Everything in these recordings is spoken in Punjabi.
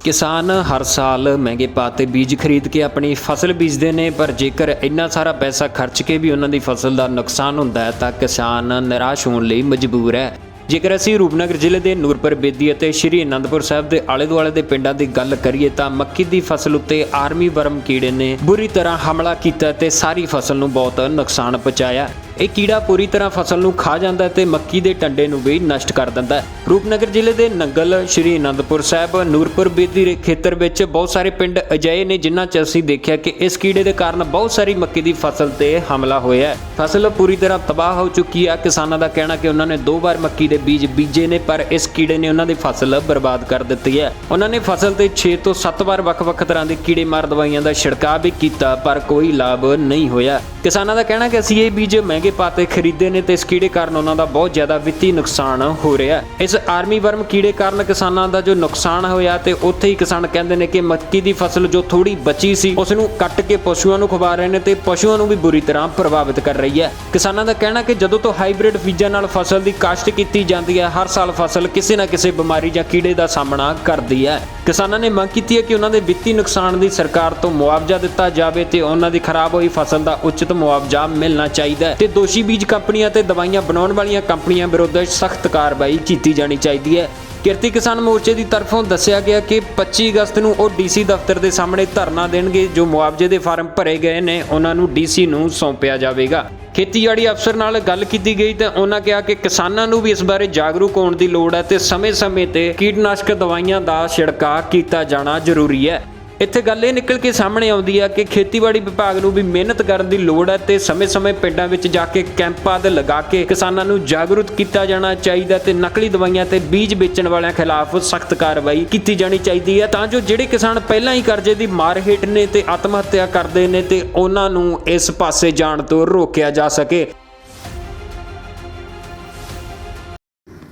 किसान हर साल महंगे भाव ते बीज खरीद के अपनी फसल बीजते हैं, पर जेकर इन्ना सारा पैसा खर्च के भी उन्होंने फसल का नुकसान होंदा है तो किसान निराश होने लई मजबूर है। जेकर असीं रूपनगर जिले के नूरपुर बेदी और श्री आनंदपुर साहिब के आले दुआले के पिंडां की गल करिए तो मक्की की फसल उत्ते आर्मी वर्म कीड़े ने बुरी तरह हमला किया ते सारी फसल नूं बहुत नुकसान पहुँचाया। ਇਹ ਕੀੜਾ ਪੂਰੀ ਤਰ੍ਹਾਂ ਫਸਲ ਨੂੰ ਖਾ ਜਾਂਦਾ ਤੇ ਮੱਕੀ ਦੇ ਟੰਡੇ ਨੂੰ ਵੀ ਨਸ਼ਟ ਕਰ ਦਿੰਦਾ ਹੈ। ਰੂਪਨਗਰ ਜ਼ਿਲ੍ਹੇ ਦੇ ਨੰਗਲ, ਸ਼੍ਰੀ ਆਨੰਦਪੁਰ ਸਾਹਿਬ, ਨੂਰਪੁਰ ਬੇਦੀ ਦੇ ਖੇਤਰ ਵਿੱਚ ਬਹੁਤ ਸਾਰੇ ਪਿੰਡ ਅਜਿਹੇ ਨੇ ਜਿਨ੍ਹਾਂ 'ਚ ਅਸੀਂ ਦੇਖਿਆ ਕਿ ਇਸ ਕੀੜੇ ਦੇ ਕਾਰਨ ਬਹੁਤ ਸਾਰੀ ਮੱਕੀ ਦੀ ਫਸਲ ਤੇ ਹਮਲਾ ਹੋਇਆ ਹੈ। ਫਸਲ ਪੂਰੀ ਤਰ੍ਹਾਂ ਤਬਾਹ ਹੋ ਚੁੱਕੀ ਹੈ। ਕਿਸਾਨਾਂ ਦਾ ਕਹਿਣਾ ਕਿ ਉਹਨਾਂ ਨੇ 2 ਵਾਰ ਮੱਕੀ ਦੇ ਬੀਜ ਬੀਜੇ ਨੇ, ਪਰ ਇਸ ਕੀੜੇ ਨੇ ਉਹਨਾਂ ਦੀ ਫਸਲ ਬਰਬਾਦ ਕਰ ਦਿੱਤੀ ਹੈ। ਉਹਨਾਂ ਨੇ ਫਸਲ ਤੇ 6 ਤੋਂ 7 ਵਾਰ ਵੱਖ-ਵੱਖ ਤਰ੍ਹਾਂ ਦੇ ਕੀੜੇ ਮਾਰ ਦਵਾਈਆਂ ਦਾ ਛਿੜਕਾਅ ਵੀ ਕੀਤਾ, ਪਰ ਕੋਈ ਲਾਭ ਨਹੀਂ ਹੋਇਆ। ਕਿਸਾਨਾਂ ਦਾ ਕਹਿਣਾ ਕਿ ਅਸੀਂ ਇਹ ਬੀਜ महंगे भाव ते खरीदे ने ते इस कीड़े कारण उन्हों का बहुत ज़्यादा वित्ती नुकसान हो रहा है। इस आर्मी वर्म कीड़े कारण किसानों का जो नुकसान होया ते उत्थे ही किसान कहते हैं कि मक्की की फसल जो थोड़ी बची सी उसनूं कट के पशुओं को खवा रहे हैं ते पशुओं को भी बुरी तरह प्रभावित कर रही है। किसानों का कहना कि जदों तो हाईब्रिड बीजां नाल फसल की काश्त की जाती है, हर साल फसल किसी ना किसी बीमारी या कीड़े का सामना करती है। किसानों ने मंग की है कि उन्होंने वित्ती नुकसान की सरकार तो मुआवजा दिता जाए ते उन्हों की खराब हुई फसल का उचित मुआवजा मिलना चाहिए ते दोषी बीज कंपनियां ते दवाइयां बनाने वाली कंपनियां विरुद्ध सख्त कार्रवाई की जानी चाहिए है। किरती किसान मोर्चे की तरफों दस्सिया गया कि 25 अगस्त को वो DC दफ्तर के सामने धरना देंगे। जो मुआवजे के फार्म भरे गए हैं उन्होंने DC नूं सौंपिया जाएगा। खेतीबाड़ी अफसर नाल गल की गई तो उन्होंने कहा कि किसानों को भी इस बारे जागरूक होने की लोड़ है तो समय समय पर कीटनाशक दवाइयां का छिड़काव किया जाना जरूरी है। ਇੱਥੇ ਗੱਲ ਇਹ ਨਿਕਲ ਕੇ ਸਾਹਮਣੇ ਆਉਂਦੀ ਹੈ ਕਿ ਖੇਤੀਬਾੜੀ ਵਿਭਾਗ ਨੂੰ ਵੀ ਮਿਹਨਤ ਕਰਨ ਦੀ ਲੋੜ ਹੈ ਤੇ ਸਮੇਂ-ਸਮੇਂ ਪਿੰਡਾਂ ਵਿੱਚ ਜਾ ਕੇ ਕੈਂਪਾਂ ਤੇ ਲਗਾ ਕੇ ਕਿਸਾਨਾਂ ਨੂੰ ਜਾਗਰੂਕ ਕੀਤਾ ਜਾਣਾ ਚਾਹੀਦਾ ਤੇ ਨਕਲੀ ਦਵਾਈਆਂ ਤੇ ਬੀਜ ਵੇਚਣ ਵਾਲਿਆਂ ਖਿਲਾਫ ਸਖਤ ਕਾਰਵਾਈ ਕੀਤੀ ਜਾਣੀ ਚਾਹੀਦੀ ਹੈ ਤਾਂ ਜੋ ਜਿਹੜੇ ਕਿਸਾਨ ਪਹਿਲਾਂ ਹੀ ਕਰਜ਼ੇ ਦੀ ਮਾਰ ਹੇਠ ਨੇ ਤੇ ਆਤਮ ਹੱਤਿਆ ਕਰਦੇ ਨੇ ਤੇ ਉਹਨਾਂ ਨੂੰ ਇਸ ਪਾਸੇ ਜਾਣ ਤੋਂ ਰੋਕਿਆ ਜਾ ਸਕੇ।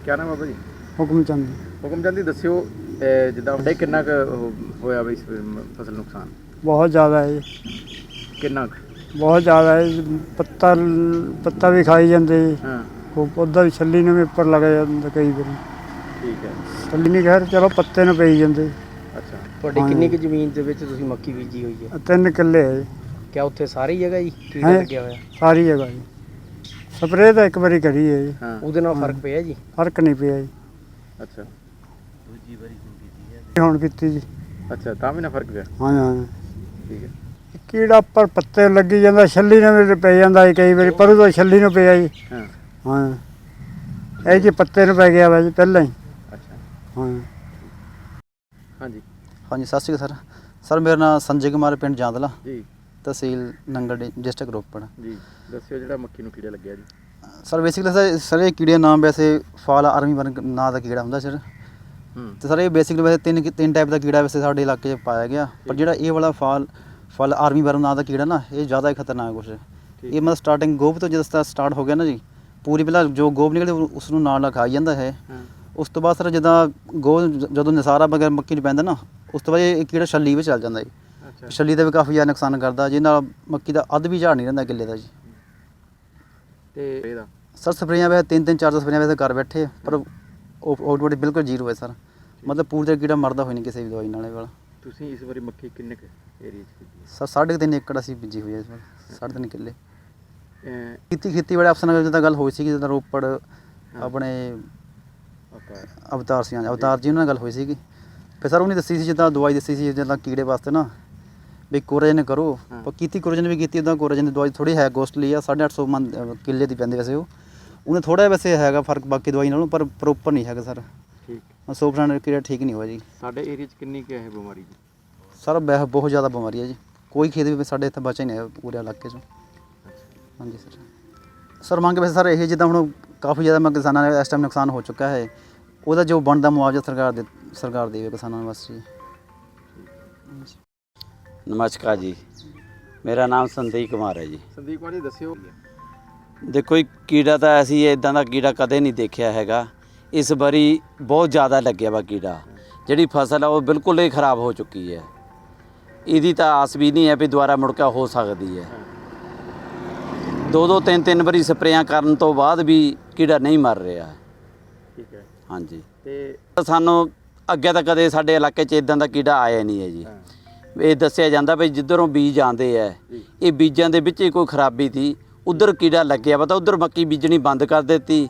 क्या नाम है भाजी? हुक्मचंद। हुक्मचंद जी दस्सिओ जिद्दां हुंदा किन्ना क होया बई फसल नुकसान? बहुत ज़्यादा है जी, किन्ना बहुत ज़्यादा है। पत्ता भी खाई जाते जी, हाँ पौधा भी छली में उपर लग जाता कई बार। ठीक है। छली नहीं खैर चलो पत्ते ने पई जाते। अच्छा ਤੁਹਾਡੀ ਕਿੰਨੀ ਕੁ ਜ਼ਮੀਨ ਦੇ ਵਿੱਚ ਤੁਸੀਂ ਮੱਕੀ ਬੀਜੀ ਹੋਈ ਹੈ? 3 ਕਿੱਲੇ है जी। ਕਿਆ ਉੱਥੇ ਸਾਰੀ ਜਗ੍ਹਾ ਜੀ ਕੀੜਾ ਹੈਂ? ਲੱਗਿਆ ਹੋਇਆ? सारी जगह जी स्प्रे तो एक बारी करी है जी, हाँ ਉਹਦੇ ਨਾਲ ਫਰਕ ਪਿਆ ਜੀ? फर्क नहीं पिया जी। अच्छा हुण कीती जी। अच्छा तां भी ना फर्क पिया? हाँ हाँ ठीक है। कीड़ा पर पत्ते लगी जाता, छली ने भी पै जाता जी कई बार, परू तो छली ने पिया जी। हाँ हाँ ये जी पत्ते ने पै गया वा जी पहले ही। अच्छा हाँ हाँ जी हाँ जी सत श्री अकाल सर मेरा नाम संजय कुमार पिंड जांदला जी तहसील नंगल डिस्ट्रिक्ट रोपड़। जी दस्सिओ जिहड़ा मक्की नूं कीड़ा लगਿਆ जी। सर बेसिकली सर ये कीड़े नाम वैसे फाल आर्मी वर्म ਨਾਂ ਦਾ ਕੀੜਾ ਹੁੰਦਾ ਸਰ ਤੇ ਸਰ ਇਹ ਬੇਸਿਕਲੀ ਵੈਸੇ ਤਿੰਨ ਟਾਈਪ ਦਾ ਕੀੜਾ ਵੈਸੇ ਸਾਡੇ ਇਲਾਕੇ 'ਚ ਪਾਇਆ ਗਿਆ, ਪਰ ਜਿਹੜਾ ਇਹ ਵਾਲਾ ਫਲ ਆਰਮੀ ਵਰਮ ਨਾਂ ਦਾ ਕੀੜਾ ਨਾ ਇਹ ਜ਼ਿਆਦਾ ਹੀ ਖਤਰਨਾਕ ਕੁਛ। ਇਹ ਮਤਲਬ ਸਟਾਰਟਿੰਗ ਗੋਭ ਤੋਂ ਜਦੋਂ ਸਟਾਰਟ ਹੋ ਗਿਆ ਨਾ ਜੀ, ਪੂਰੀ ਪਹਿਲਾਂ ਜੋ ਗੋਭ ਨਿਕਲੇ ਉਸ ਨੂੰ ਨਾਲ ਖਾਈ ਜਾਂਦਾ ਹੈ। ਉਸ ਤੋਂ ਬਾਅਦ ਸਰ ਜਿੱਦਾਂ ਗੋਹ ਜਦੋਂ ਨਿਸਾਰਾ ਵਗੈਰਾ ਮੱਕੀ ਨੂੰ ਪੈਂਦਾ ਨਾ ਉਸ ਤੋਂ ਬਾਅਦ ਇਹ ਕੀੜਾ ਛੱਲੀ ਵਿੱਚ ਚੱਲ ਜਾਂਦਾ ਜੀ। ਛੱਲੀ ਦਾ ਵੀ ਕਾਫੀ ਜ਼ਿਆਦਾ ਨੁਕਸਾਨ ਕਰਦਾ, ਜਿਹਦੇ ਨਾਲ ਮੱਕੀ ਦਾ ਅੱਧ ਵੀ ਝਾੜ ਨਹੀਂ ਰਹਿੰਦਾ ਕਿੱਲੇ ਦਾ ਜੀ। ਤੇ ਇਹਦਾ ਸਰ ਸਪਰੇਆਂ ਵੈਸੇ 3-4 ਸਪਰੇਆਂ ਵੈਸੇ ਕਰ ਬੈਠੇ, ਪਰ ਆਊਟਪੁੱਟ ਬਿਲਕੁਲ ਜ਼ੀਰੋ ਹੈ ਸਰ। ਮਤਲਬ ਪੂਰੀ ਤਰ੍ਹਾਂ ਕੀੜਾ ਮਰਦਾ ਹੋਈ ਨਹੀਂ ਕਿਸੇ ਵੀ ਦਵਾਈ ਨਾਲ ਇਹ ਵਾਲਾ। ਤੁਸੀਂ ਇਸ ਵਾਰੀ ਮੱਕੀ ਕਿੰਨੇ ਕੁ ਏਰੀਆ 'ਚ ਕੀਤੀ ਸਰ 3.5 ਏਕੜ ਅਸੀਂ ਬੀਜੀ ਹੋਈ ਹੈ ਇਸ ਵਾਰ, 3.5 ਕਿੱਲੇ। ਹੈ? ਖੇਤੀਬਾੜੀ ਅਫਸਰ ਨਾਲ ਜਿੱਦਾਂ ਗੱਲ ਹੋਈ ਸੀ ਜਿੱਦਾਂ ਰੋਪੜ ਆਪਣੇ ਅਵਤਾਰ ਸਿੰਘ ਅਵਤਾਰ ਜੀ ਉਹਨਾਂ ਨਾਲ ਗੱਲ ਹੋਈ ਸੀਗੀ। ਫਿਰ ਸਰ ਉਹਨੇ ਦੱਸੀ ਸੀ ਜਿੱਦਾਂ ਦਵਾਈ ਦੱਸੀ ਸੀ ਜਿੱਦਾਂ ਕੀੜੇ ਵਾਸਤੇ ਨਾ ਵੀ ਕੋਰੇਜਨ ਕਰੋ, ਪਰ ਕੀਤੀ ਕੋਰੇਜਨ ਵੀ ਕੀਤੀ। ਉੱਦਾਂ ਕੋਰੇਜਨ ਦੀ ਦਵਾਈ ਥੋੜ੍ਹੀ ਹੈ ਕੋਸਟਲੀ ਆ, 850 ਕਿੱਲੇ ਦੀ ਪੈਂਦੀ ਵੈਸੇ ਉਹਨੇ ਥੋੜ੍ਹਾ ਵੈਸੇ ਹੈਗਾ ਫਰਕ ਬਾਕੀ ਦਵਾਈ ਨਾਲੋਂ, ਪਰ ਪ੍ਰੋਪਰ ਨਹੀਂ ਹੈਗਾ ਸਰ। ਠੀਕ 100% ਕੀੜਾ ਠੀਕ ਨਹੀਂ ਹੋਇਆ ਜੀ। ਸਾਡੇ ਏਰੀਆ 'ਚ ਕਿੰਨੀ ਕੁ ਹੈ ਬਿਮਾਰੀ ਜੀ? ਸਰ ਬਹੁਤ ਜ਼ਿਆਦਾ ਬਿਮਾਰੀ ਹੈ ਜੀ, ਕੋਈ ਖੇਤ ਵੀ ਸਾਡੇ ਇੱਥੇ ਬਚਿਆ ਨਹੀਂ ਹੈ ਪੂਰੇ ਇਲਾਕੇ 'ਚੋਂ। ਹਾਂਜੀ ਸਰ। ਸਰ ਮੰਗ ਵੈਸੇ ਸਰ ਇਹ ਜਿੱਦਾਂ ਹੁਣ ਕਾਫੀ ਜ਼ਿਆਦਾ ਕਿਸਾਨਾਂ ਦਾ ਇਸ ਟਾਈਮ ਨੁਕਸਾਨ ਹੋ ਚੁੱਕਾ ਹੈ, ਉਹਦਾ ਜੋ ਬਣਦਾ ਮੁਆਵਜ਼ਾ ਸਰਕਾਰ ਦੇਵੇ ਕਿਸਾਨਾਂ ਨੂੰ ਬਸ ਜੀ। नमस्कार जी, मेरा नाम संदीप कुमार है जी। ਸੰਦੀਪ ਕੁਮਾਰ ਜੀ ਦੱਸਿਓ। देखो जी कीड़ा तो असी इदां दा कीड़ा कदे नहीं देखा हैगा, इस बारी बहुत ज़्यादा लग्या वा कीड़ा। जिहड़ी फसल है वो बिल्कुल ही खराब हो चुकी है, इहदी तो आस भी नहीं है भी दोबारा मुड़का हो सकती है। 2-2 3-3 बारी स्प्रेयां करन तो बाद भी कीड़ा नहीं मर रहा। ठीक है। हाँ जी ते सानू ਅੱਗੇ ਤਾਂ ਕਦੇ ਸਾਡੇ ਇਲਾਕੇ 'ਚ ਇਦਾਂ ਦਾ ਕੀੜਾ ਆਇਆ ਨਹੀਂ ਹੈ ਜੀ। ਇਹ ਦੱਸਿਆ ਜਾਂਦਾ ਵੀ ਜਿੱਧਰੋਂ ਬੀਜ ਆਉਂਦੇ ਹੈ ਇਹ ਬੀਜਾਂ ਦੇ ਵਿੱਚ ਹੀ ਕੋਈ ਖਰਾਬੀ ਸੀ, ਉਧਰ ਕੀੜਾ ਲੱਗਿਆ ਵਾ ਤਾਂ ਉਧਰ ਮੱਕੀ ਬੀਜਣੀ ਬੰਦ ਕਰ ਦਿੱਤੀ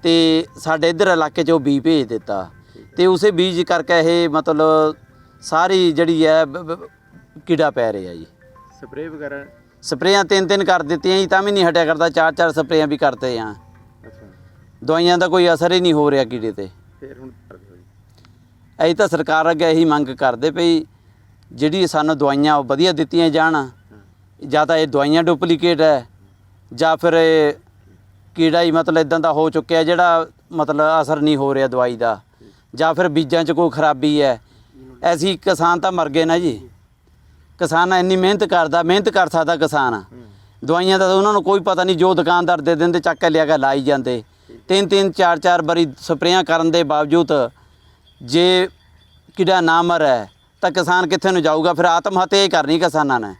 ਤੇ ਸਾਡੇ ਇੱਧਰ ਇਲਾਕੇ 'ਚ ਉਹ ਬੀਜ ਭੇਜ ਦਿੱਤਾ ਤੇ ਉਸੇ ਬੀਜ ਕਰਕੇ ਇਹ ਮਤਲਬ ਸਾਰੀ ਜਿਹੜੀ ਹੈ ਕੀੜਾ ਪੈ ਰਿਹਾ ਜੀ। ਸਪਰੇਅ ਵਗੈਰਾ ਸਪਰੇਆਂ 3 ਕਰ ਦਿੱਤੀਆਂ ਜੀ ਤਾਂ ਵੀ ਨਹੀਂ ਹਟਿਆ ਕਰਦਾ, 4 ਸਪਰੇਆਂ ਵੀ ਕਰਤੇ ਆ। ਅੱਛਾ, ਦਵਾਈਆਂ ਦਾ ਕੋਈ ਅਸਰ ਹੀ ਨਹੀਂ ਹੋ ਰਿਹਾ ਕੀੜੇ ਤੇ। ਫਿਰ ਹੁਣ ਕਰਦੇ ਹੋ ਜੀ? ਅਸੀਂ ਤਾਂ ਸਰਕਾਰ ਅੱਗੇ ਇਹੀ ਮੰਗ ਕਰਦੇ ਪਈ ਜਿਹੜੀ ਸਾਨੂੰ ਦਵਾਈਆਂ ਉਹ ਵਧੀਆ ਦਿੱਤੀਆਂ ਜਾਣ, ਜਾਂ ਤਾਂ ਇਹ ਦਵਾਈਆਂ ਡੁਪਲੀਕੇਟ ਹੈ ਜਾਂ ਫਿਰ ਇਹ ਕੀੜਾ ਹੀ ਮਤਲਬ ਇਦਾਂ ਦਾ ਹੋ ਚੁੱਕਿਆ ਜਿਹੜਾ ਮਤਲਬ ਅਸਰ ਨਹੀਂ ਹੋ ਰਿਹਾ ਦਵਾਈ ਦਾ, ਜਾਂ ਫਿਰ ਬੀਜਾਂ 'ਚ ਕੋਈ ਖਰਾਬੀ ਹੈ। ਅਸੀਂ ਕਿਸਾਨ ਤਾਂ ਮਰ ਗਏ ਨਾ ਜੀ। ਕਿਸਾਨ ਇੰਨੀ ਮਿਹਨਤ ਕਰ ਸਕਦਾ ਕਿਸਾਨ, ਦਵਾਈਆਂ ਦਾ ਤਾਂ ਉਹਨਾਂ ਨੂੰ ਕੋਈ ਪਤਾ ਨਹੀਂ, ਜੋ ਦੁਕਾਨਦਾਰ ਦੇ ਦਿੰਦੇ ਚੱਕ ਕੇ ਲਿਆ ਕੇ ਲਾਈ ਜਾਂਦੇ। 3 4 ਵਾਰੀ ਸਪਰੇਆਂ ਕਰਨ ਦੇ ਬਾਵਜੂਦ ਜੇ ਕੀੜਾ ਨਾ ਮਰੇ ਤਾਂ ਕਿਸਾਨ ਕਿੱਥੇ ਨੂੰ ਜਾਊਗਾ? ਫਿਰ ਆਤਮ ਹੱਤਿਆ ਹੀ ਕਰਨੀ ਕਿਸਾਨਾਂ ਨੇ।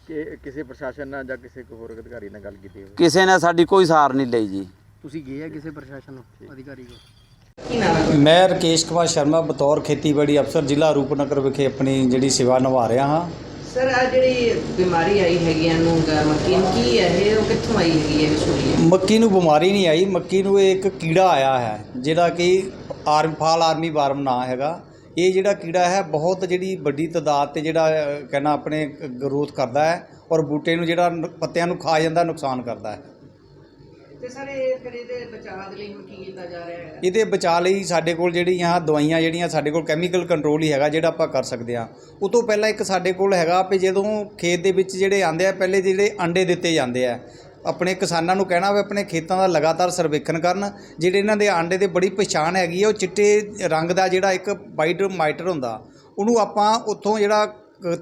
ਕਿ ਕਿਸੇ ਪ੍ਰਸ਼ਾਸਨ ਨਾਲ ਜਾਂ ਕਿਸੇ ਹੋਰ ਅਧਿਕਾਰੀ ਨਾਲ ਗੱਲ ਕੀਤੀ ਹੋਵੇ? ਕਿਸੇ ਨੇ ਸਾਡੀ ਕੋਈ ਸਾਰ ਨਹੀਂ ਲਈ ਜੀ। ਤੁਸੀਂ ਗਏ ਆ ਕਿਸੇ ਪ੍ਰਸ਼ਾਸਨ ਅਧਿਕਾਰੀ ਕੋਲ? ਮੈਂ ਰਕੇਸ਼ ਕੁਮਾਰ ਸ਼ਰਮਾ ਬਤੌਰ ਖੇਤੀਬਾੜੀ ਅਫਸਰ ਜ਼ਿਲ੍ਹਾ ਰੂਪਨਗਰ ਵਿਖੇ ਆਪਣੀ ਜਿਹੜੀ ਸੇਵਾ ਨਿਭਾ ਰਿਹਾ ਹਾਂ। ਸਰ ਆ ਜਿਹੜੀ ਬਿਮਾਰੀ ਆਈ ਹੈਗੀ ਇਹਨੂੰ ਮੱਕੀ ਨੂੰ, ਕੀ ਹੈ ਇਹ, ਉਹ ਕਿੱਥੋਂ ਆਈ ਹੈਗੀ ਹੈ ਸੂਰੀ? ਮੱਕੀ ਨੂੰ ਬਿਮਾਰੀ ਨਹੀਂ ਆਈ, ਮੱਕੀ ਨੂੰ ਇੱਕ ਕੀੜਾ ਆਇਆ ਹੈ ਜਿਹੜਾ ਕਿ ਫਾਲ ਆਰਮੀ ਵਾਰਮ ਨਾਂ ਹੈਗਾ। ਇਹ ਜਿਹੜਾ ਕੀੜਾ ਹੈ ਬਹੁਤ ਜਿਹੜੀ ਵੱਡੀ ਤਾਦਾਦ 'ਤੇ ਜਿਹੜਾ ਕਹਿਣਾ ਆਪਣੇ ਗਰੋਥ ਕਰਦਾ ਹੈ ਔਰ ਬੂਟੇ ਨੂੰ ਜਿਹੜਾ ਪੱਤਿਆਂ ਨੂੰ ਖਾ ਜਾਂਦਾ, ਨੁਕਸਾਨ ਕਰਦਾ ਹੈ। ਤੇ ਸਰ ਇਹ ਫਿਰ ਇਹਦੇ ਬਚਾਅ ਦੇ ਲਈ ਹੁਣ ਕੀ ਕੀਤਾ ਜਾ ਰਿਹਾ ਹੈ? ਇਹਦੇ ਬਚਾਅ ਲਈ ਸਾਡੇ ਕੋਲ ਜਿਹੜੀਆਂ ਦਵਾਈਆਂ ਜਿਹੜੀਆਂ ਸਾਡੇ ਕੋਲ ਕੈਮੀਕਲ ਕੰਟਰੋਲ ਹੀ ਹੈਗਾ ਜਿਹੜਾ ਆਪਾਂ ਕਰ ਸਕਦੇ ਹਾਂ। ਉਹ ਤੋਂ ਪਹਿਲਾਂ ਇੱਕ ਸਾਡੇ ਕੋਲ ਹੈਗਾ ਵੀ ਜਦੋਂ ਖੇਤ ਦੇ ਵਿੱਚ ਜਿਹੜੇ ਆਉਂਦੇ ਆ ਪਹਿਲੇ ਜਿਹੜੇ ਅੰਡੇ ਦਿੱਤੇ ਜਾਂਦੇ ਆ, ਆਪਣੇ ਕਿਸਾਨਾਂ ਨੂੰ ਕਹਿਣਾ ਵੀ ਆਪਣੇ ਖੇਤਾਂ ਦਾ ਲਗਾਤਾਰ ਸਰਵੇਖਣ ਕਰਨ। ਜਿਹੜੇ ਇਹਨਾਂ ਦੇ ਆਂਡੇ ਤੇ ਬੜੀ ਪਛਾਣ ਹੈਗੀ ਹੈ, ਉਹ ਚਿੱਟੇ ਰੰਗ ਦਾ ਜਿਹੜਾ ਇੱਕ ਵਾਈਟ ਮਾਈਟਰ ਹੁੰਦਾ, ਉਹਨੂੰ ਆਪਾਂ ਉੱਥੋਂ ਜਿਹੜਾ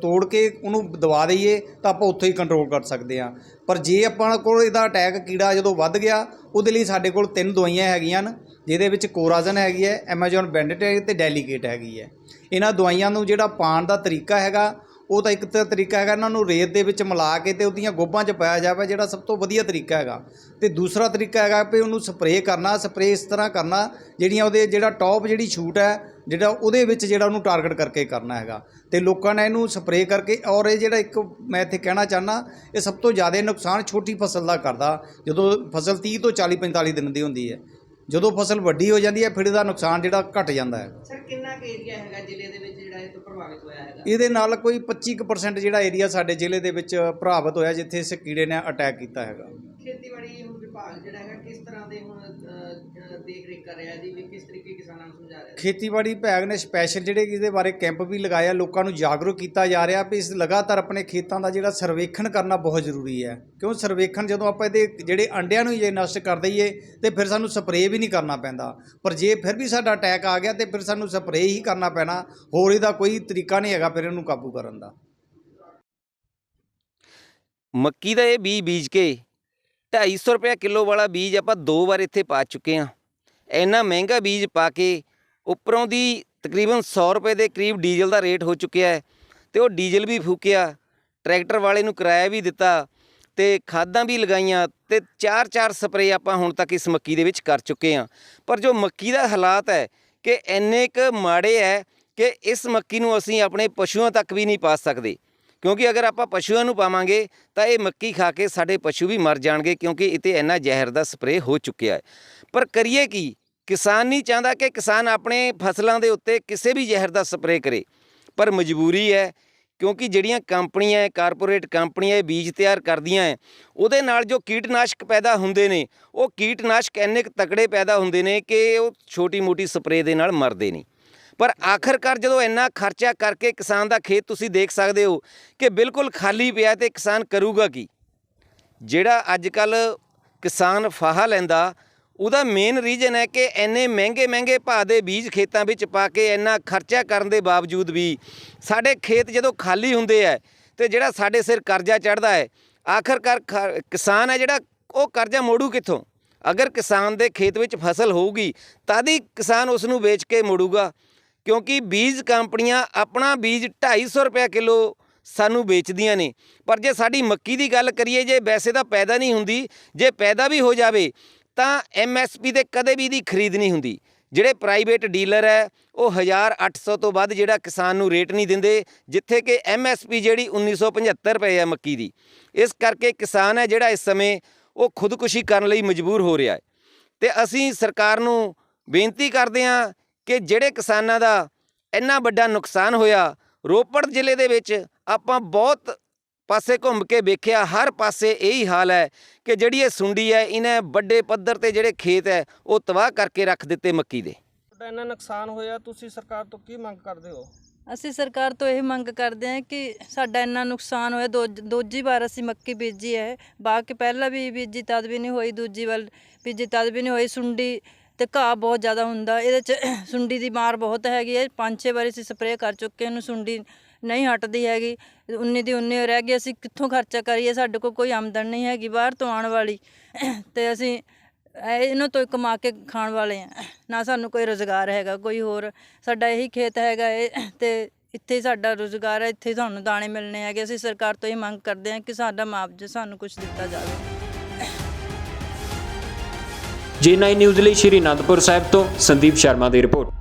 ਤੋੜ ਕੇ ਉਹਨੂੰ ਦਵਾ ਦਈਏ ਤਾਂ ਆਪਾਂ ਉੱਥੋਂ ਹੀ ਕੰਟਰੋਲ ਕਰ ਸਕਦੇ ਹਾਂ। ਪਰ ਜੇ ਆਪਾਂ ਕੋਲ ਇਹਦਾ ਅਟੈਕ ਕੀੜਾ ਜਦੋਂ ਵੱਧ ਗਿਆ, ਉਹਦੇ ਲਈ ਸਾਡੇ ਕੋਲ 3 ਦਵਾਈਆਂ ਹੈਗੀਆਂ ਹਨ, ਜਿਹਦੇ ਵਿੱਚ ਕੋਰਾਜ਼ਨ ਹੈਗੀ ਹੈ, ਐਮਾਜ਼ੋਨ ਬੈਂਡੇਟ ਹੈ ਤੇ ਡੈਲੀਕੇਟ ਹੈਗੀ ਹੈ। ਇਹਨਾਂ ਦਵਾਈਆਂ ਨੂੰ ਜਿਹੜਾ ਪਾਉਣ ਦਾ ਤਰੀਕਾ ਹੈਗਾ ਉਹ ਤਾਂ ਇੱਕ ਤਰੀਕਾ ਹੈਗਾ ਇਹਨਾਂ ਨੂੰ ਰੇਤ ਦੇ ਵਿੱਚ ਮਿਲਾ ਕੇ ਤੇ ਉਹਦੀਆਂ ਗੋਭਾਂ 'ਚ ਪਾਇਆ ਜਾਵੇ, ਜਿਹੜਾ ਸਭ ਤੋਂ ਵਧੀਆ ਤਰੀਕਾ ਹੈਗਾ। ਤੇ ਦੂਸਰਾ ਤਰੀਕਾ ਹੈਗਾ ਵੀ ਉਹਨੂੰ ਸਪਰੇਅ ਕਰਨਾ। ਸਪਰੇਅ ਇਸ ਤਰ੍ਹਾਂ ਕਰਨਾ ਜਿਹੜੀਆਂ ਉਹਦੇ ਜਿਹੜਾ ਟੌਪ ਜਿਹੜੀ ਛੂਟ ਹੈ ਜਿਹੜਾ ਉਹਦੇ ਵਿੱਚ ਜਿਹੜਾ ਉਹਨੂੰ ਟਾਰਗੇਟ ਕਰਕੇ ਕਰਨਾ ਹੈਗਾ। ਤੇ ਲੋਕਾਂ ਨੇ ਇਹਨੂੰ ਸਪਰੇਅ ਕਰਕੇ, ਔਰ ਇਹ ਜਿਹੜਾ ਇੱਕ ਮੈਂ ਇੱਥੇ ਕਹਿਣਾ ਚਾਹੁੰਦਾ, ਇਹ ਸਭ ਤੋਂ ਜ਼ਿਆਦਾ ਨੁਕਸਾਨ ਛੋਟੀ ਫਸਲ ਦਾ ਕਰਦਾ। ਜਦੋਂ ਫਸਲ 30 ਤੋਂ 40 45 ਦਿਨ ਦੀ ਹੁੰਦੀ ਹੈ, ਜਦੋਂ ਫਸਲ ਵੱਡੀ ਹੋ ਜਾਂਦੀ ਹੈ ਫਿਰ ਇਹਦਾ ਨੁਕਸਾਨ ਜਿਹੜਾ ਘਟ ਜਾਂਦਾ ਹੈ। ਸਰ ਕਿੰਨਾ ਕੁ ਏਰੀਆ ਹੈਗਾ ਜ਼ਿਲ੍ਹੇ ਦੇ ਵਿੱਚ ਜਿਹੜਾ ਇਹ ਤੋਂ ਪ੍ਰਭਾਵਿਤ ਹੋਇਆ ਹੈਗਾ? ਇਹਦੇ ਨਾਲ ਕੋਈ 25% ਜਿਹੜਾ ਏਰੀਆ ਸਾਡੇ ਜ਼ਿਲ੍ਹੇ ਦੇ ਵਿੱਚ ਪ੍ਰਭਾਵਿਤ ਹੋਇਆ ਜਿੱਥੇ ਇਸ ਕੀੜੇ ਨੇ ਅਟੈਕ ਕੀਤਾ ਹੈਗਾ। ਖੇਤੀਬਾੜੀ ਹੁਣ ਵਿਭਾਗ ਜਿਹੜਾ ਹੈਗਾ ਕਿਸ ਤਰ੍ਹਾਂ ਦੇ ਹੁਣ ਦੇਖ ਰੇਖ ਕਰ ਰਿਹਾ ਜੀ, ਵੀ ਕਿਸ ਤਰੀਕੇ ਕਿਸਾਨਾਂ ਨੂੰ ਸਮਝਾ ਰਿਹਾ? ਖੇਤੀਬਾੜੀ ਵਿਭਾਗ ਨੇ ਸਪੈਸ਼ਲ ਜਿਹੜੇ ਇਹਦੇ ਬਾਰੇ ਕੈਂਪ ਵੀ ਲਗਾਇਆ, ਲੋਕਾਂ ਨੂੰ ਜਾਗਰੂਕ ਕੀਤਾ ਜਾ ਰਿਹਾ ਵੀ ਇਸ ਲਗਾਤਾਰ ਆਪਣੇ ਖੇਤਾਂ ਦਾ ਜਿਹੜਾ ਸਰਵੇਖਣ ਕਰਨਾ ਬਹੁਤ ਜ਼ਰੂਰੀ ਹੈ। ਕਿਉਂ ਸਰਵੇਖਣ ਜਦੋਂ ਆਪਾਂ ਇਹਦੇ ਜਿਹੜੇ ਅੰਡਿਆਂ ਨੂੰ ਜੇ ਨਸ਼ਟ ਕਰ ਦਈਏ ਤੇ ਫਿਰ ਸਾਨੂੰ ਸਪਰੇਅ ਵੀ ਨਹੀਂ ਕਰਨਾ ਪੈਂਦਾ। ਪਰ ਜੇ ਫਿਰ ਵੀ ਸਾਡਾ ਅਟੈਕ ਆ ਗਿਆ ਤੇ ਫਿਰ ਸਾਨੂੰ ਸਪਰੇਅ ਹੀ ਕਰਨਾ ਪੈਣਾ, ਹੋਰ ਇਹਦਾ ਕੋਈ ਤਰੀਕਾ ਨਹੀਂ ਹੈਗਾ ਫਿਰ ਇਹਨੂੰ ਕਾਬੂ ਕਰਨ ਦਾ। ਮੱਕੀ ਦਾ ਇਹ ਬੀਜ ਕੇ 250 ਰੁਪਏ ਕਿਲੋ ਵਾਲਾ ਬੀਜ ਆਪਾਂ 2 ਵਾਰ ਇੱਥੇ ਪਾ ਚੁੱਕੇ ਹਾਂ। ਇੰਨਾ ਮਹਿੰਗਾ ਬੀਜ ਪਾ ਕੇ ਉੱਪਰੋਂ ਦੀ ਤਕਰੀਬਨ 100 ਰੁਪਏ ਦੇ ਕਰੀਬ ਡੀਜ਼ਲ ਦਾ ਰੇਟ ਹੋ ਚੁੱਕਿਆ ਹੈ ਤੇ ਉਹ ਡੀਜ਼ਲ ਵੀ ਫੂਕਿਆ, ਟਰੈਕਟਰ ਵਾਲੇ ਨੂੰ ਕਿਰਾਇਆ ਵੀ ਦਿੱਤਾ ਤੇ ਖਾਦਾਂ ਵੀ ਲਗਾਈਆਂ ਤੇ 4 ਸਪਰੇਅ ਆਪਾਂ ਹੁਣ ਤੱਕ ਇਸ ਮੱਕੀ ਦੇ ਵਿੱਚ ਕਰ ਚੁੱਕੇ ਹਾਂ। ਪਰ ਜੋ ਮੱਕੀ ਦਾ ਹਾਲਾਤ ਹੈ ਕਿ ਇੰਨੇ ਕੁ ਮਾੜੇ ਹੈ ਕਿ ਇਸ ਮੱਕੀ ਨੂੰ ਅਸੀਂ ਆਪਣੇ ਪਸ਼ੂਆਂ ਤੱਕ ਵੀ ਨਹੀਂ ਪਾ ਸਕਦੇ, ਕਿਉਂਕਿ ਅਗਰ ਆਪਾਂ ਪਸ਼ੂਆਂ ਨੂੰ ਪਾਵਾਂਗੇ ਤਾਂ ਇਹ ਮੱਕੀ ਖਾ ਕੇ ਸਾਡੇ ਪਸ਼ੂ ਵੀ ਮਰ ਜਾਣਗੇ, ਕਿਉਂਕਿ ਇਹ 'ਤੇ ਇੰਨਾ ਜ਼ਹਿਰ ਦਾ ਸਪਰੇਅ ਹੋ ਚੁੱਕਿਆ ਹੈ। ਪਰ ਕਰੀਏ ਕੀ? ਕਿਸਾਨ ਨਹੀਂ ਚਾਹੁੰਦਾ ਕਿ ਕਿਸਾਨ ਆਪਣੇ ਫਸਲਾਂ ਦੇ ਉੱਤੇ ਕਿਸੇ ਵੀ ਜ਼ਹਿਰ ਦਾ ਸਪਰੇਅ ਕਰੇ, ਪਰ ਮਜਬੂਰੀ ਹੈ ਕਿਉਂਕਿ ਜਿਹੜੀਆਂ ਕੰਪਨੀਆਂ ਕਾਰਪੋਰੇਟ ਕੰਪਨੀਆਂ ਇਹ ਬੀਜ ਤਿਆਰ ਕਰਦੀਆਂ ਹੈ, ਉਹਦੇ ਨਾਲ ਜੋ ਕੀਟਨਾਸ਼ਕ ਪੈਦਾ ਹੁੰਦੇ ਨੇ ਉਹ ਕੀਟਨਾਸ਼ਕ ਇੰਨੇ ਕੁ ਤਕੜੇ ਪੈਦਾ ਹੁੰਦੇ ਨੇ ਕਿ ਉਹ ਛੋਟੀ ਮੋਟੀ ਸਪਰੇਅ ਦੇ ਨਾਲ ਮਰਦੇ ਨਹੀਂ। ਪਰ ਆਖਰਕਾਰ ਜਦੋਂ ਇੰਨਾ ਖਰਚਾ ਕਰਕੇ ਕਿਸਾਨ ਦਾ ਖੇਤ ਤੁਸੀਂ ਦੇਖ ਸਕਦੇ ਹੋ ਕਿ ਬਿਲਕੁਲ ਖਾਲੀ ਪਿਆ ਤੇ ਕਿਸਾਨ ਕਰੂਗਾ ਕੀ? ਜਿਹੜਾ ਅੱਜ ਕੱਲ੍ਹ ਕਿਸਾਨ ਫਾਹਾ ਲੈਂਦਾ ਉਹਦਾ ਮੇਨ ਰੀਜ਼ਨ ਹੈ ਕਿ ਇੰਨੇ ਮਹਿੰਗੇ ਭਾਅ ਦੇ ਬੀਜ ਖੇਤਾਂ ਵਿੱਚ ਪਾ ਕੇ ਇੰਨਾ ਖਰਚਾ ਕਰਨ ਦੇ ਬਾਵਜੂਦ ਵੀ ਸਾਡੇ ਖੇਤ ਜਦੋਂ ਖਾਲੀ ਹੁੰਦੇ ਹੈ ਤੇ ਜਿਹੜਾ ਸਾਡੇ ਸਿਰ ਕਰਜ਼ਾ ਚੜ੍ਹਦਾ ਹੈ, ਆਖਰਕਾਰ ਕਿਸਾਨ ਹੈ ਜਿਹੜਾ ਉਹ ਕਰਜ਼ਾ ਮੋੜੂ ਕਿੱਥੋਂ? ਅਗਰ ਕਿਸਾਨ ਦੇ ਖੇਤ ਵਿੱਚ ਫਸਲ ਹੋਊਗੀ ਤਦ ਹੀ ਕਿਸਾਨ ਉਸ ਨੂੰ ਵੇਚ ਕੇ ਮੋੜੂਗਾ, ਕਿਉਂਕਿ ਬੀਜ ਕੰਪਨੀਆਂ ਆਪਣਾ ਬੀਜ 250 ਰੁਪਏ ਕਿਲੋ ਸਾਨੂੰ ਵੇਚਦੀਆਂ ਨੇ। ਪਰ ਜੇ ਸਾਡੀ ਮੱਕੀ ਦੀ ਗੱਲ ਕਰੀਏ, ਜੇ ਵੈਸੇ ਤਾਂ ਪੈਦਾ ਨਹੀਂ ਹੁੰਦੀ, ਜੇ ਪੈਦਾ ਵੀ ਹੋ ਜਾਵੇ ਤਾਂ MSP 'ਤੇ ਕਦੇ ਵੀ ਇਹਦੀ ਖਰੀਦ ਨਹੀਂ ਹੁੰਦੀ। ਜਿਹੜੇ ਪ੍ਰਾਈਵੇਟ ਡੀਲਰ ਹੈ ਉਹ 1800 ਤੋਂ ਵੱਧ ਜਿਹੜਾ ਕਿਸਾਨ ਨੂੰ ਰੇਟ ਨਹੀਂ ਦਿੰਦੇ, ਜਿੱਥੇ ਕਿ MSP ਜਿਹੜੀ 1975 ਰੁਪਏ ਹੈ ਮੱਕੀ ਦੀ। ਇਸ ਕਰਕੇ ਕਿਸਾਨ ਹੈ ਜਿਹੜਾ ਇਸ ਸਮੇਂ ਉਹ ਖੁਦਕੁਸ਼ੀ ਕਰਨ ਲਈ ਮਜਬੂਰ ਹੋ ਰਿਹਾ ਹੈ। ਤੇ ਅਸੀਂ ਸਰਕਾਰ ਨੂੰ ਬੇਨਤੀ ਕਰਦੇ ਹਾਂ ਕਿ ਜਿਹੜੇ ਕਿਸਾਨਾਂ ਦਾ ਇੰਨਾ ਵੱਡਾ ਨੁਕਸਾਨ ਹੋਇਆ, ਰੋਪੜ ਜ਼ਿਲ੍ਹੇ ਦੇ ਵਿੱਚ ਆਪਾਂ ਬਹੁਤ ਪਾਸੇ ਘੁੰਮ ਕੇ ਵੇਖਿਆ, ਹਰ ਪਾਸੇ ਇਹੀ ਹਾਲ ਹੈ ਕਿ ਜਿਹੜੀ ਇਹ ਸੁੰਡੀ ਹੈ ਇਹਨੇ ਵੱਡੇ ਪੱਧਰ ਤੇ ਜਿਹੜੇ ਖੇਤ ਹੈ ਉਹ ਤਬਾਹ ਕਰਕੇ ਰੱਖ ਦਿੱਤੇ ਮੱਕੀ ਦੇ। ਤੁਹਾਡਾ ਇੰਨਾ ਨੁਕਸਾਨ ਹੋਇਆ, ਤੁਸੀਂ ਸਰਕਾਰ ਤੋਂ ਕੀ ਮੰਗ ਕਰਦੇ ਹੋ? ਅਸੀਂ ਸਰਕਾਰ ਤੋਂ ਇਹ ਮੰਗ ਕਰਦੇ ਹਾਂ ਕਿ ਸਾਡਾ ਇੰਨਾ ਨੁਕਸਾਨ ਹੋਇਆ, ਦੂਜੀ ਵਾਰ ਅਸੀਂ ਮੱਕੀ ਬੀਜੀ ਹੈ, ਬਾਕੀ ਪਹਿਲਾਂ ਵੀ ਬੀਜੀ ਤਦ ਵੀ ਨਹੀਂ ਹੋਈ, ਦੂਜੀ ਵਾਰ ਬੀਜੀ ਤਦ ਵੀ ਨਹੀਂ ਹੋਈ। ਸੁੰਡੀ ਤੇ ਘਾਹ ਬਹੁਤ ਜ਼ਿਆਦਾ ਹੁੰਦਾ, ਇਹਦੇ 'ਚ ਸੁੰਡੀ ਦੀ ਮਾਰ ਬਹੁਤ ਹੈਗੀ ਹੈ। 5-6 ਵਾਰੀ ਅਸੀਂ ਸਪਰੇਅ ਕਰ ਚੁੱਕੇ, ਇਹਨੂੰ ਸੁੰਡੀ ਨਹੀਂ ਹਟਦੀ ਹੈਗੀ, 19 ਦੀ 19 ਰਹਿ ਗਈ। ਅਸੀਂ ਕਿੱਥੋਂ ਖਰਚਾ ਕਰੀਏ, ਸਾਡੇ ਕੋਲ ਕੋਈ ਆਮਦਨ ਨਹੀਂ ਹੈਗੀ ਬਾਹਰ ਤੋਂ ਆਉਣ ਵਾਲੀ, ਤੇ ਅਸੀਂ ਇਹਨਾਂ ਤੋਂ ਕਮਾ ਕੇ ਖਾਣ ਵਾਲੇ ਹਾਂ, ਨਾ ਸਾਨੂੰ ਕੋਈ ਰੁਜ਼ਗਾਰ ਹੈਗਾ ਕੋਈ ਹੋਰ। ਸਾਡਾ ਇਹੀ ਖੇਤ ਹੈਗਾ ਇਹ, ਤੇ ਇੱਥੇ ਹੀ ਸਾਡਾ ਰੁਜ਼ਗਾਰ ਹੈ, ਇੱਥੇ ਸਾਨੂੰ ਦਾਣੇ ਮਿਲਣੇ ਹੈਗੇ। ਅਸੀਂ ਸਰਕਾਰ ਤੋਂ ਇਹ ਮੰਗ ਕਰਦੇ ਹਾਂ ਕਿ ਸਾਡਾ ਮੁਆਵਜ਼ਾ ਸਾਨੂੰ ਕੁਝ ਦਿੱਤਾ ਜਾਵੇ। J9 ਨਿਊਜ਼ ਲਈ ਸ਼੍ਰੀ ਅਨੰਦਪੁਰ ਸਾਹਿਬ ਤੋਂ ਸੰਦੀਪ ਸ਼ਰਮਾ ਦੀ ਰਿਪੋਰਟ।